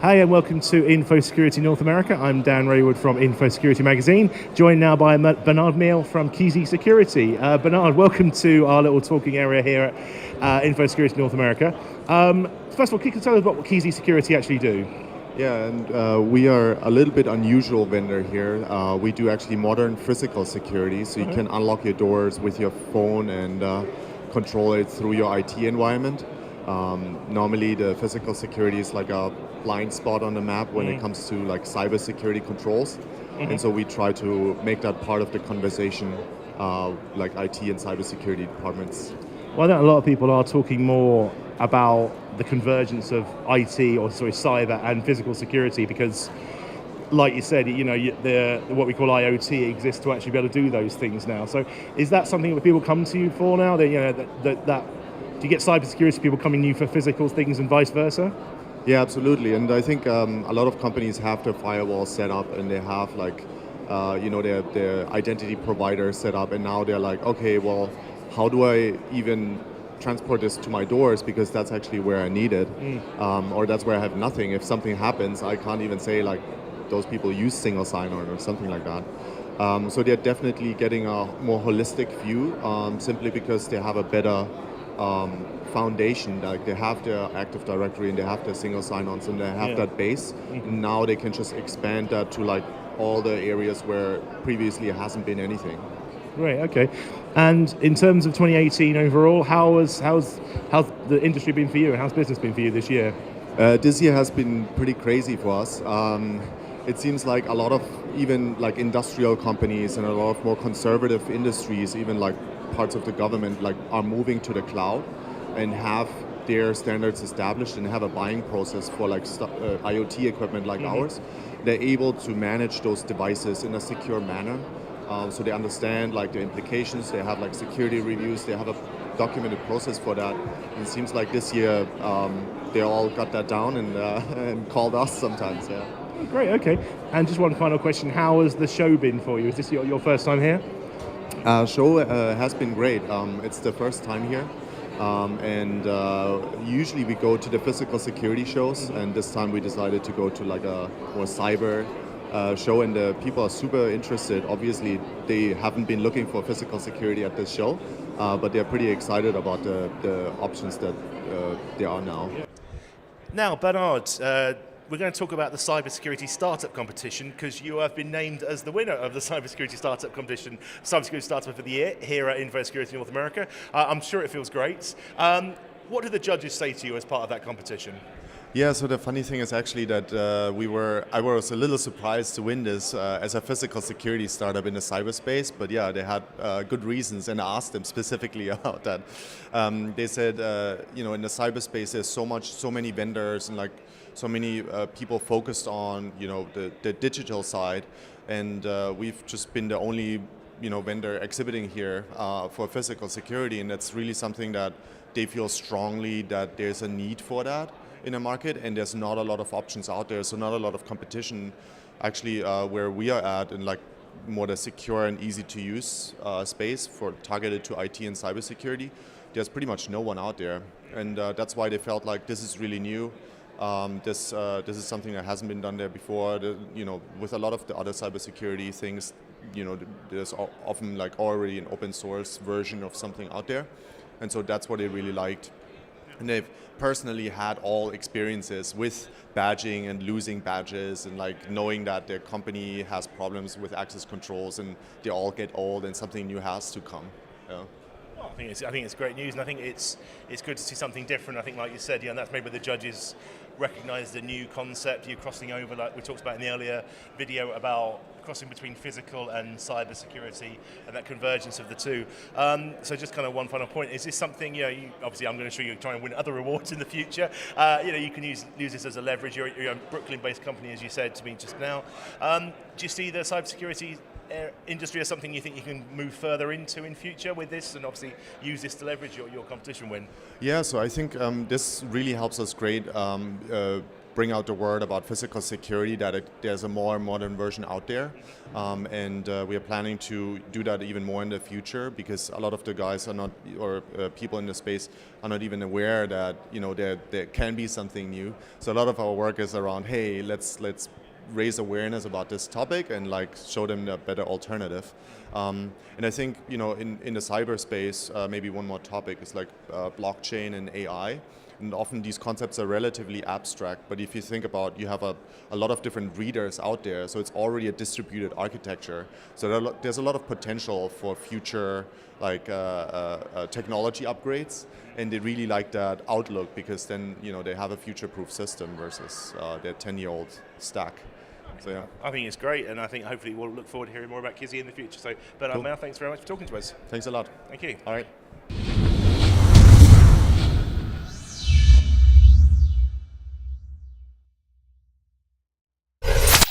Hey, and welcome to Infosecurity North America. I'm Dan Raywood from Infosecurity Magazine, joined now by Bernard Meal from KISI Security. Bernard, welcome to our little talking area here at Infosecurity North America. First of all, can you tell us what KISI Security actually do? Yeah, and we are a little bit unusual vendor here. We do actually modern physical security, so you can unlock your doors with your phone and control it through your IT environment. Normally, the physical security is like a blind spot on the map when it comes to like cybersecurity controls, and so we try to make that part of the conversation, like IT and cybersecurity departments. Well, I know a lot of people are talking more about the convergence of IT, or sorry, cyber and physical security, because, like you said, what we call IoT exists to actually be able to do those things now. So, is that something that people come to you for now? Do you get cybersecurity people coming to you for physical things and vice versa? Yeah, absolutely. And I think a lot of companies have their firewall set up, and they have like, their identity provider set up, and now they're like, okay, well, how do I even transport this to my doors, because that's actually where I need it, or that's where I have nothing. If something happens, I can't even say like those people use single sign-on or something like that. So they're definitely getting a more holistic view, simply because they have a better foundation. Like they have their Active Directory and they have their single sign-ons and they have that base. And now they can just expand that to like all the areas where previously it hasn't been anything. Great, okay. And in terms of 2018 overall, how's the industry been for you, and how's business been for you this year? This year has been pretty crazy for us. It seems like a lot of even like industrial companies and a lot of more conservative industries, even like parts of the government, like are moving to the cloud and have their standards established and have a buying process for like IoT equipment like ours. They're able to manage those devices in a secure manner. So they understand like the implications, they have like security reviews, they have a documented process for that. And it seems like this year they all got that down and called us sometimes, yeah. Oh, great, okay. And just one final question, how has the show been for you? Is this your first time here? Show has been great. It's the first time here. And usually we go to the physical security shows, and this time we decided to go to like a more cyber show, and the people are super interested. Obviously, they haven't been looking for physical security at this show, but they're pretty excited about the options that there are now. Now, Bernard, we're going to talk about the Cybersecurity Startup Competition, because you have been named as the winner of the Cybersecurity Startup Competition, Cybersecurity Startup of the Year, here at Infosecurity North America. I'm sure it feels great. What did the judges say to you as part of that competition? Yeah, so the funny thing is actually that I was a little surprised to win this as a physical security startup in the cyberspace, but yeah, they had good reasons, and I asked them specifically about that. They said, in the cyberspace there's so many vendors and like so many people focused on, the digital side, and we've just been the only, vendor exhibiting here for physical security, and that's really something that they feel strongly that there's a need for that in the market, and there's not a lot of options out there, so not a lot of competition actually where we are at, in like more the secure and easy to use space for targeted to IT and cybersecurity. There's pretty much no one out there, and that's why they felt like this is really new. This is something that hasn't been done there before. With a lot of the other cybersecurity things, there's often like already an open source version of something out there, and so that's what they really liked. And they've personally had all experiences with badging and losing badges, and like knowing that their company has problems with access controls and they all get old and something new has to come. Yeah. Well, I think it's great news, and I think it's good to see something different. I think, like you said, and that's maybe the judges recognise the new concept. You're crossing over, like we talked about in the earlier video, about crossing between physical and cyber security and that convergence of the two. So just kind of one final point, is this something, obviously I'm going to show you try and win other awards in the future. You can use this as a leverage. You're a Brooklyn-based company, as you said to me just now. Do you see the cybersecurity industry as something you think you can move further into in future with this, and obviously use this to leverage your competition win? Yeah, so I think this really helps us create bring out the word about physical security, that there's a more modern version out there. And we are planning to do that even more in the future, because a lot of the guys are not, or people in the space are not even aware that there can be something new. So a lot of our work is around, hey, let's raise awareness about this topic and like show them a better alternative. And I think in the cyberspace, maybe one more topic is like blockchain and AI. And often these concepts are relatively abstract, but if you think about, you have a lot of different readers out there, so it's already a distributed architecture. So there's a lot of potential for future technology upgrades, and they really like that outlook, because then they have a future-proof system versus their 10-year-old stack. So yeah, I think it's great, and I think hopefully we'll look forward to hearing more about KISI in the future. So, but cool. Mao, thanks very much for talking to us. Thanks a lot. Thank you. All right.